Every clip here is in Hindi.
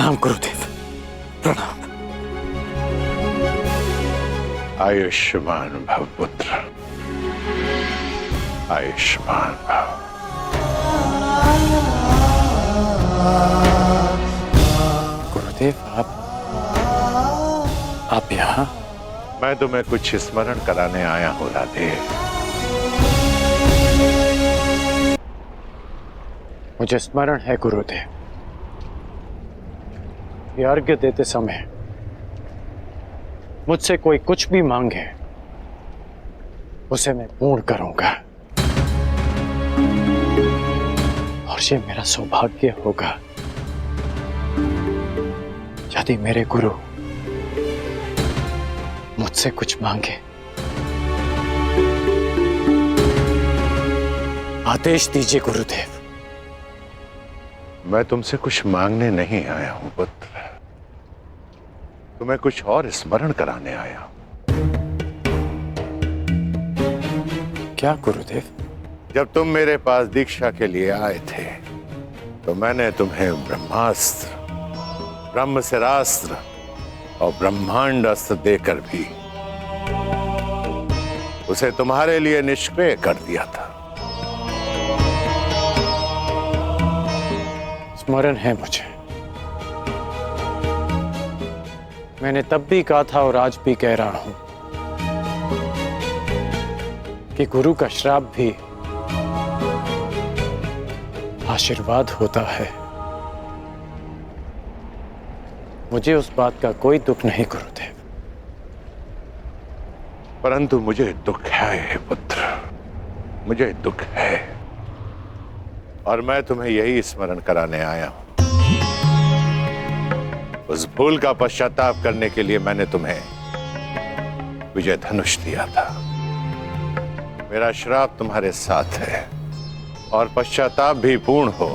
प्रणाम गुरुदेव, प्रणाम। आयुष्मान भव पुत्र, आयुष्मान भव। गुरुदेव आप यहाँ? मैं तुम्हें कुछ स्मरण कराने आया हूँ राधे। मुझे स्मरण है गुरुदेव, ये अर्घ्य देते समय मुझसे कोई कुछ भी मांगे उसे मैं पूर्ण करूंगा, और ये मेरा सौभाग्य होगा यदि मेरे गुरु मुझसे कुछ मांगे। आदेश दीजिए गुरुदेव। मैं तुमसे कुछ मांगने नहीं आया हूं पुत्र, तुम्हें कुछ और स्मरण कराने आया हूं। क्या गुरुदेव? जब तुम मेरे पास दीक्षा के लिए आए थे तो मैंने तुम्हें ब्रह्मास्त्र, ब्रह्मशिरास्त्र और ब्रह्मांड अस्त्र देकर भी उसे तुम्हारे लिए निष्क्रिय कर दिया था। स्मरण है मुझे, मैंने तब भी कहा था और आज भी कह रहा हूं कि गुरु का श्राप भी आशीर्वाद होता है। मुझे उस बात का कोई दुख नहीं गुरुदेव। परंतु मुझे दुख है पुत्र, मुझे दुख है, और मैं तुम्हें यही स्मरण कराने आया हूं। उस भूल का पश्चाताप करने के लिए मैंने तुम्हें विजय धनुष दिया था। मेरा श्राप तुम्हारे साथ है और पश्चाताप भी पूर्ण हो।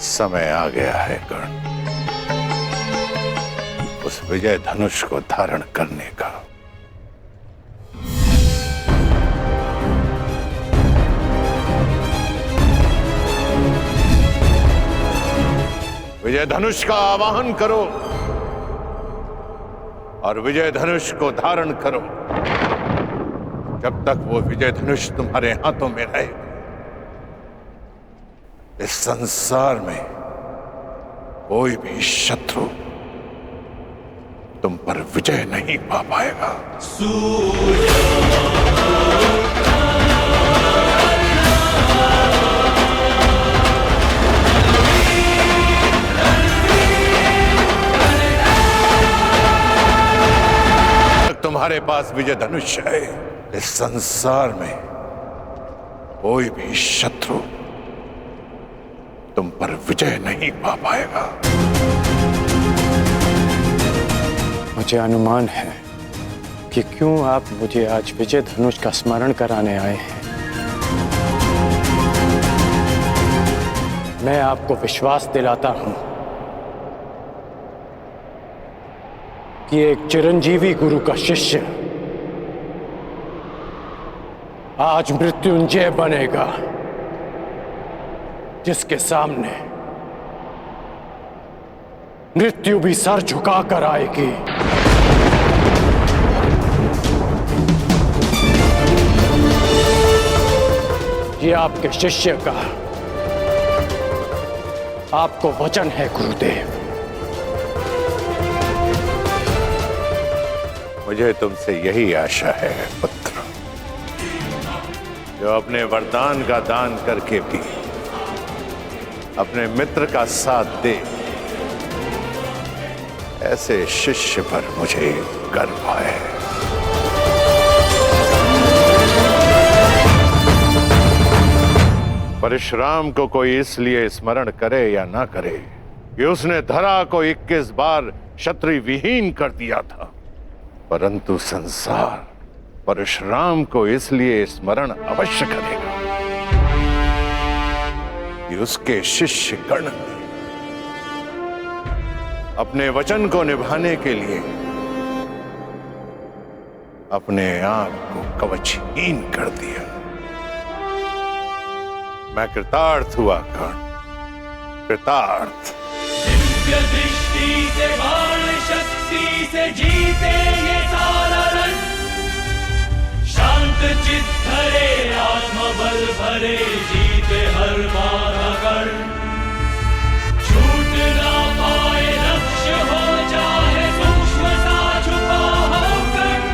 समय आ गया है कर्ण, उस विजय धनुष को धारण करने का। विजय धनुष का आवाहन करो और विजय धनुष को धारण करो। जब तक वो विजय धनुष तुम्हारे हाथों में रहे, इस संसार में कोई भी शत्रु तुम पर विजय नहीं पा पाएगा। तुम्हारे पास विजय धनुष है, इस संसार में कोई भी शत्रु तुम पर विजय नहीं पा पाएगा। मुझे अनुमान है कि क्यों आप मुझे आज विजय धनुष का स्मरण कराने आए हैं। मैं आपको विश्वास दिलाता हूं कि एक चिरंजीवी गुरु का शिष्य आज मृत्युंजय बनेगा, जिसके सामने मृत्यु भी सर झुकाकर आएगी। ये आपके शिष्य का आपको वचन है गुरुदेव। मुझे तुमसे यही आशा है पुत्र, जो अपने वरदान का दान करके भी अपने मित्र का साथ दे। ऐसे शिष्य पर मुझे गर्व है। परशुराम को कोई इसलिए स्मरण करे या ना करे कि उसने धरा को 21 बार क्षत्रिय विहीन कर दिया था, परंतु संसार परशुराम को इसलिए स्मरण अवश्य करेगा कि उसके शिष्य गण ने अपने वचन को निभाने के लिए अपने आप को कवचहीन कर दिया। मैं कृतार्थ हुआ कर्ण, कृतार्थ। दिव्य दृष्टि से बाण शक्ति से जीते ये सारा रण, शांत चित धरे आत्मबल भरे जीते हर बाधा कण, छूट ना पाए लक्ष्य हो चाहे सूक्ष्म सा छुपा हो कण।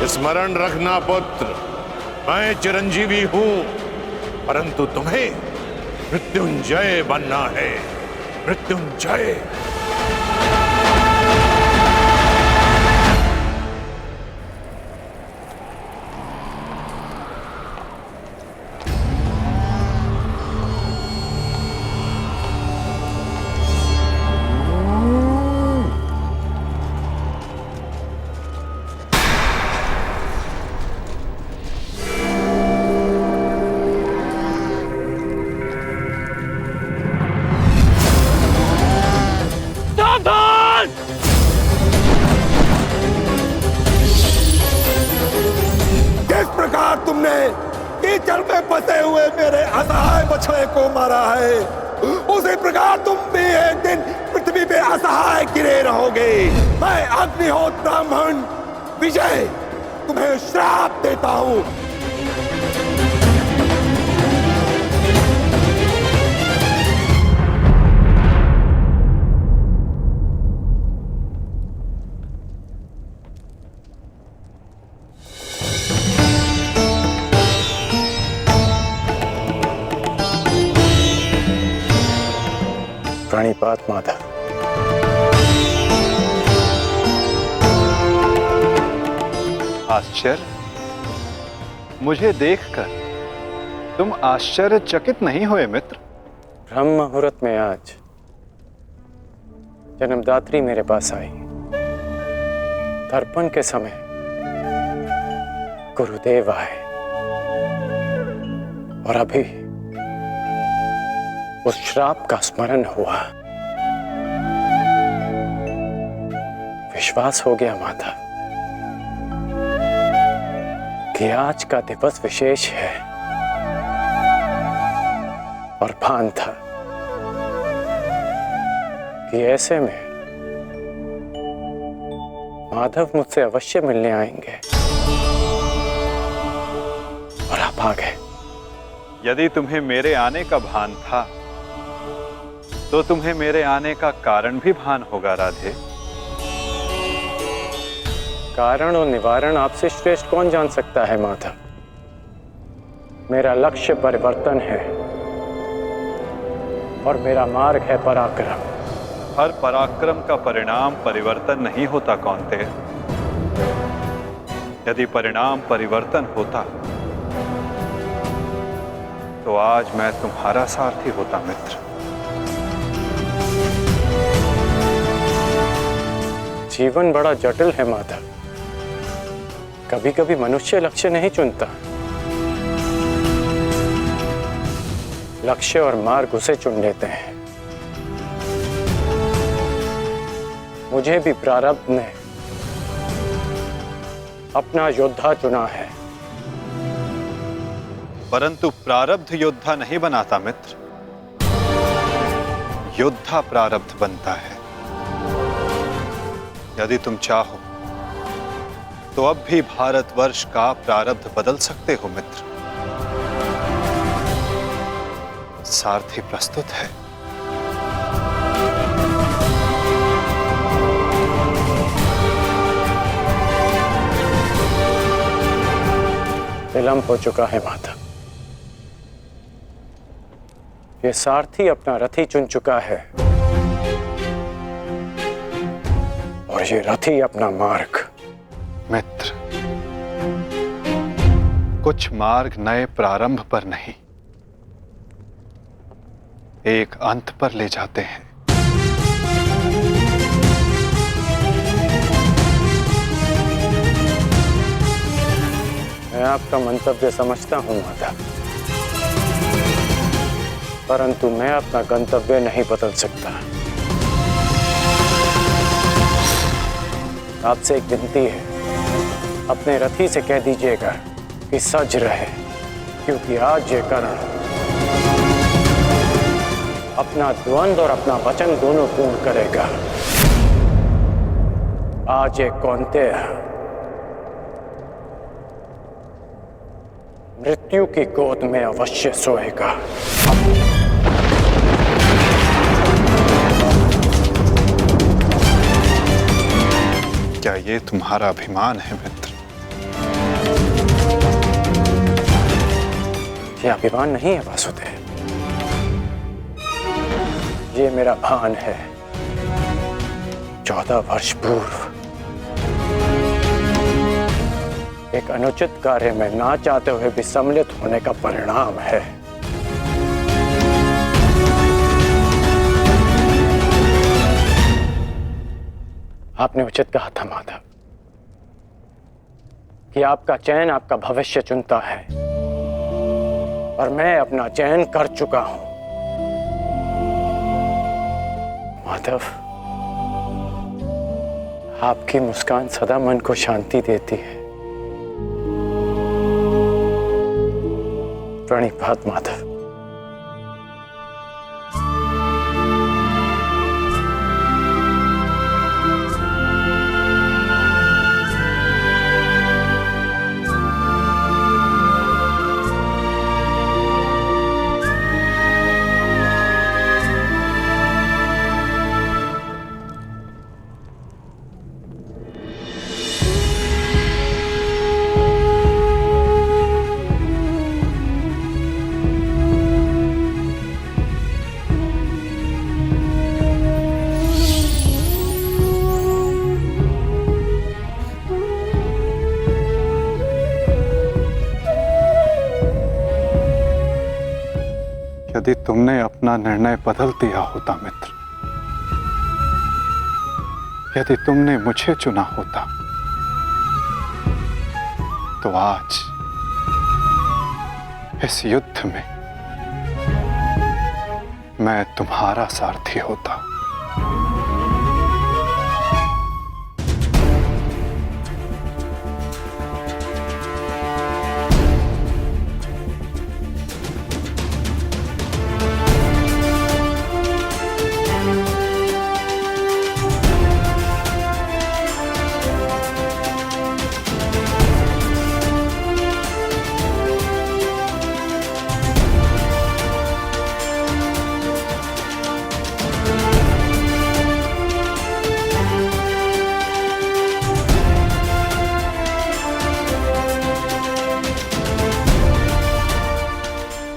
स्मरण रखना पुत्र, मैं चिरंजीवी हूं, परंतु तुम्हें मृत्युंजय बनना है। मृत्युंजय। किस प्रकार तुमने कीचड़ में फंसे हुए मेरे असहाय बछड़े को मारा है, उसी प्रकार तुम भी एक दिन पृथ्वी पे असहाय गिरे रहोगे। मैं अग्निहोत्र ब्राह्मण विजय तुम्हें श्राप देता हूं। प्रणिपात माधव। आश्चर्य? मुझे देखकर तुम आश्चर्यचकित नहीं हुए मित्र? ब्रह्म मुहूर्त में आज जन्मदात्री मेरे पास आई। तर्पण के समय गुरुदेव आए और अभी उस श्राप का स्मरण हुआ। विश्वास हो गया माता कि आज का दिवस विशेष है, और भान था कि ऐसे में माधव मुझसे अवश्य मिलने आएंगे, और आप आ गए। यदि तुम्हें मेरे आने का भान था तो तुम्हें मेरे आने का कारण भी भान होगा राधे। कारण और निवारण आपसे श्रेष्ठ कौन जान सकता है माधव। मेरा लक्ष्य परिवर्तन है और मेरा मार्ग है पराक्रम। हर पराक्रम का परिणाम परिवर्तन नहीं होता कौन्तेय। यदि परिणाम परिवर्तन होता तो आज मैं तुम्हारा सारथी होता मित्र। जीवन बड़ा जटिल है माधव। कभी कभी मनुष्य लक्ष्य नहीं चुनता, लक्ष्य और मार्ग उसे चुन लेते हैं। मुझे भी प्रारब्ध ने अपना योद्धा चुना है। परंतु प्रारब्ध योद्धा नहीं बनाता मित्र, योद्धा प्रारब्ध बनता है। यदि तुम चाहो तो अब भी भारतवर्ष का प्रारब्ध बदल सकते हो मित्र। सारथी प्रस्तुत है। विलंब हो चुका है माधव। ये सारथी अपना रथी चुन चुका है और ये रथी अपना मार्ग। मित्र, कुछ मार्ग नए प्रारंभ पर नहीं, एक अंत पर ले जाते हैं। मैं आपका मंतव्य समझता हूं माधव, परंतु मैं अपना गंतव्य नहीं बदल सकता। आपसे एक विनती है, अपने रथी से कह दीजिएगा कि सज रहे, क्योंकि आज ये कर्ण अपना द्वंद्व और अपना वचन दोनों पूर्ण करेगा। आज ये कौन्तेय मृत्यु की गोद में अवश्य सोएगा। क्या ये तुम्हारा अभिमान है मित्र? ये अभिमान नहीं है वासुदेव, ये मेरा भान है। 14 वर्ष पूर्व एक अनुचित कार्य में ना चाहते हुए भी सम्मिलित होने का परिणाम है। आपने उचित कहा था माधव कि आपका चयन आपका भविष्य चुनता है, और मैं अपना चयन कर चुका हूं। माधव, आपकी मुस्कान सदा मन को शांति देती है। प्रणिपात माधव। यदि तुमने अपना निर्णय बदल दिया होता मित्र, यदि तुमने मुझे चुना होता, तो आज इस युद्ध में मैं तुम्हारा सारथी होता।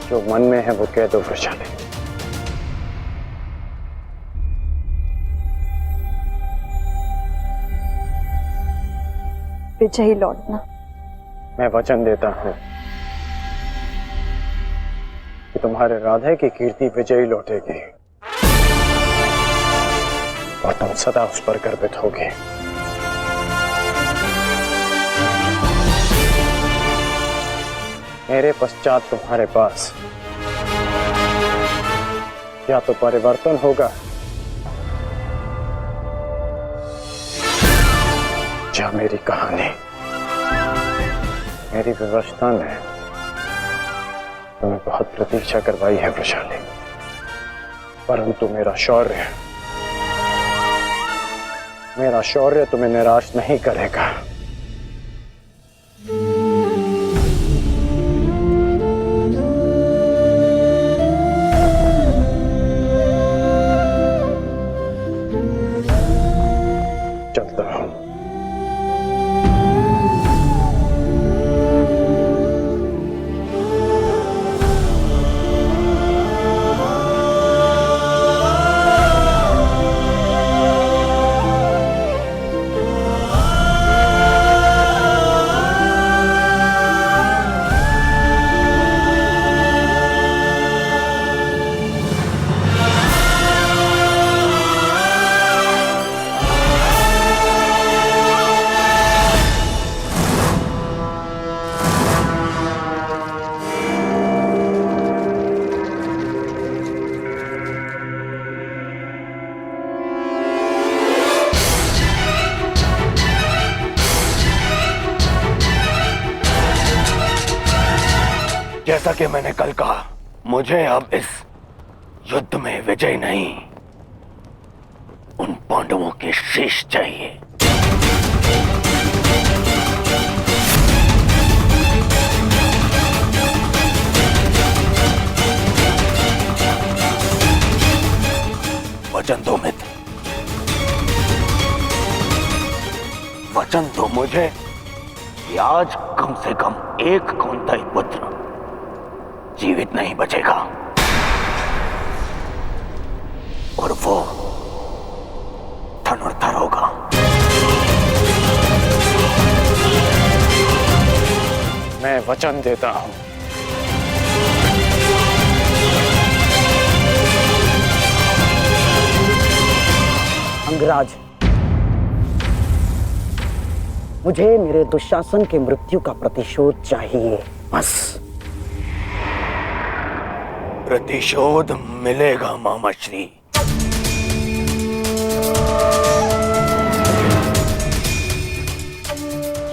जो मन में है वो कह दो वृषाली। विजयी लौटना। मैं वचन देता हूं तुम्हारे राधे की कीर्ति विजयी लौटेगी और तुम सदा उस पर गर्वित होगे। मेरे पश्चात तुम्हारे पास या तो परिवर्तन होगा या मेरी कहानी। मेरी व्यवस्था ने तुम्हें बहुत प्रतीक्षा करवाई है वृषाली, परंतु मेरा शौर्य तुम्हें निराश नहीं करेगा। चलता हूं। जैसा कि मैंने कल कहा, मुझे अब इस युद्ध में विजय नहीं, उन पांडवों के शीश चाहिए। वचन दो मित्र, वचन दो मुझे कि आज कम से कम एक कौंतेय पुत्र जीवित नहीं बचेगा और वो धनुर्धर होगा। मैं वचन देता हूं। अंगराज, मुझे मेरे दुशासन के मृत्यु का प्रतिशोध चाहिए, बस। प्रतिशोध मिलेगा मामाश्री।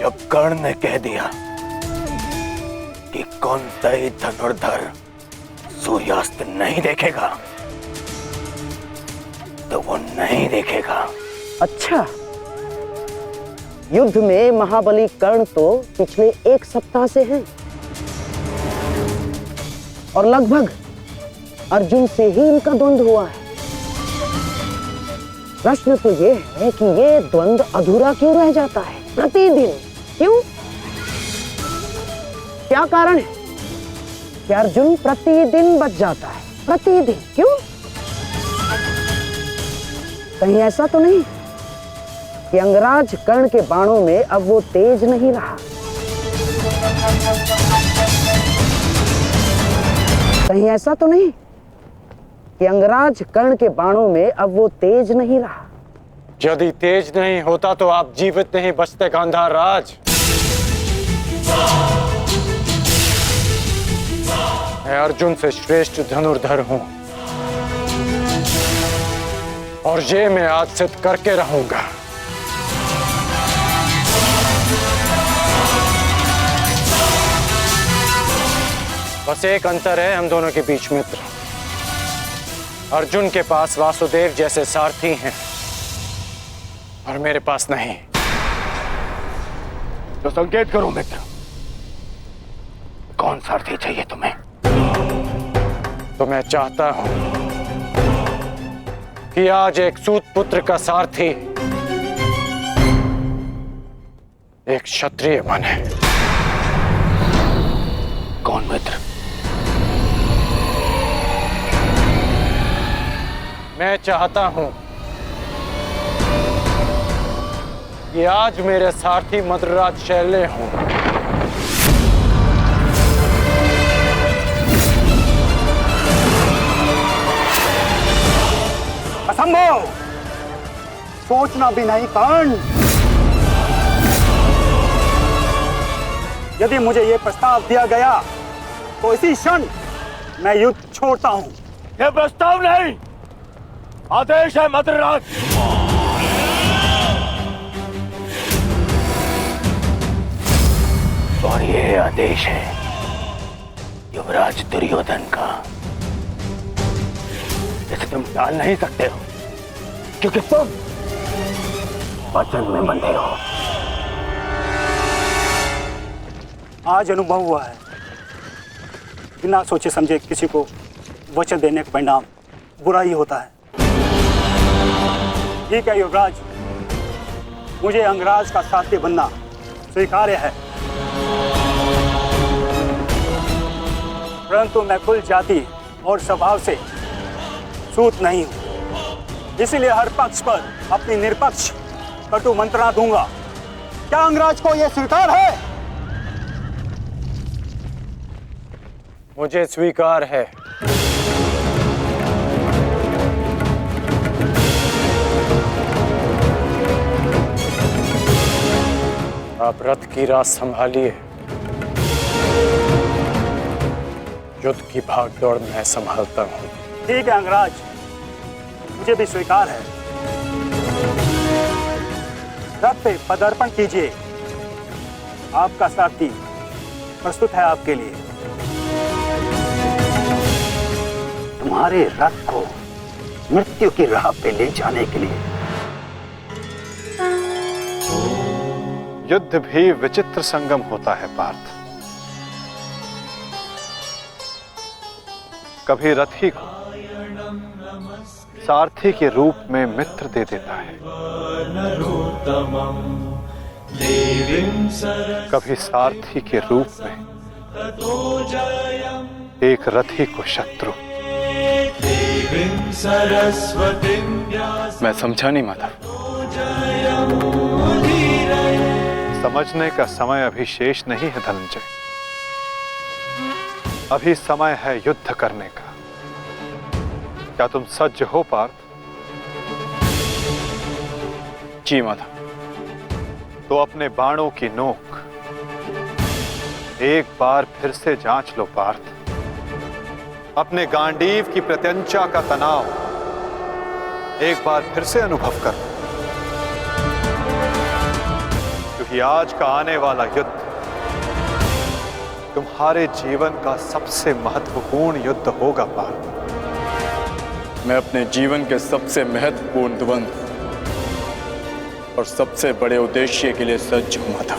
जब कर्ण ने कह दिया कि कौंतेय धनुर्धर सूर्यास्त नहीं देखेगा, तो वो नहीं देखेगा। अच्छा, युद्ध में महाबली कर्ण तो पिछले 1 सप्ताह से हैं और लगभग अर्जुन से ही इनका द्वंद्व हुआ है। प्रश्न तो ये है कि ये द्वंद्व अधूरा क्यों रह जाता है प्रतिदिन? क्यों? क्या कारण है कि अर्जुन प्रतिदिन बच जाता है? प्रतिदिन क्यों? कहीं ऐसा तो नहीं कि अंगराज कर्ण के बाणों में अब वो तेज नहीं रहा? कहीं ऐसा तो नहीं कि अंगराज कर्ण के बाणों में अब वो तेज नहीं रहा? यदि तेज नहीं होता तो आप जीवित नहीं बचते गांधार राज। मैं अर्जुन से श्रेष्ठ धनुर्धर हूं और ये मैं आज सिद्ध करके रहूंगा। बस एक अंतर है हम दोनों के बीच मित्र। अर्जुन के पास वासुदेव जैसे सारथी हैं और मेरे पास नहीं। तो संकेत करो मित्र, कौन सारथी चाहिए तुम्हें? तो मैं चाहता हूं कि आज एक सूत पुत्र का सारथी एक क्षत्रिय बने। कौन मित्र? मैं चाहता हूं कि आज मेरे सारथी मद्रराज शैल्य हों। असंभव, सोचना भी नहीं कर्ण। यदि मुझे यह प्रस्ताव दिया गया तो इसी क्षण मैं युद्ध छोड़ता हूं। यह प्रस्ताव नहीं, आदेश है मद्रराज। और यह आदेश है युवराज दुर्योधन का। इसे तुम टाल नहीं सकते हो, क्योंकि तुम वचन में बंधे हो। आज अनुभव हुआ है, बिना सोचे समझे किसी को वचन देने का परिणाम बुरा ही होता है। ठीक है युवराज, मुझे अंगराज का साथी बनना स्वीकार्य है, परंतु मैं कुल जाति और स्वभाव से सूत नहीं हूं, इसीलिए हर पक्ष पर अपनी निरपक्ष कटु मंत्रणा दूंगा। क्या अंगराज को यह स्वीकार है? मुझे स्वीकार है। आप रथ की राह संभालिए, युद्ध की भागदौड़ मैं संभालता हूं। ठीक है अंगराज, मुझे भी स्वीकार है। रथ पे पदार्पण कीजिए, आपका सारथी प्रस्तुत है आपके लिए। तुम्हारे रथ को मृत्यु की राह पे ले जाने के लिए। युद्ध भी विचित्र संगम होता है पार्थ। कभी रथी को सारथी के रूप में मित्र दे देता है, कभी सारथी के रूप में एक रथी को शत्रु। मैं समझा नहीं माता। समझने का समय अभी शेष नहीं है धनंजय। अभी समय है युद्ध करने का। क्या तुम सज्ज हो पार्थ? जी माता। तो अपने बाणों की नोक एक बार फिर से जांच लो पार्थ। अपने गांडीव की प्रत्यंचा का तनाव एक बार फिर से अनुभव कर, क्योंकि आज का आने वाला युद्ध तुम्हारे जीवन का सबसे महत्वपूर्ण युद्ध होगा पार्थ। मैं अपने जीवन के सबसे महत्वपूर्ण द्वंद्व और सबसे बड़े उद्देश्य के लिए सज्ज हूं माता।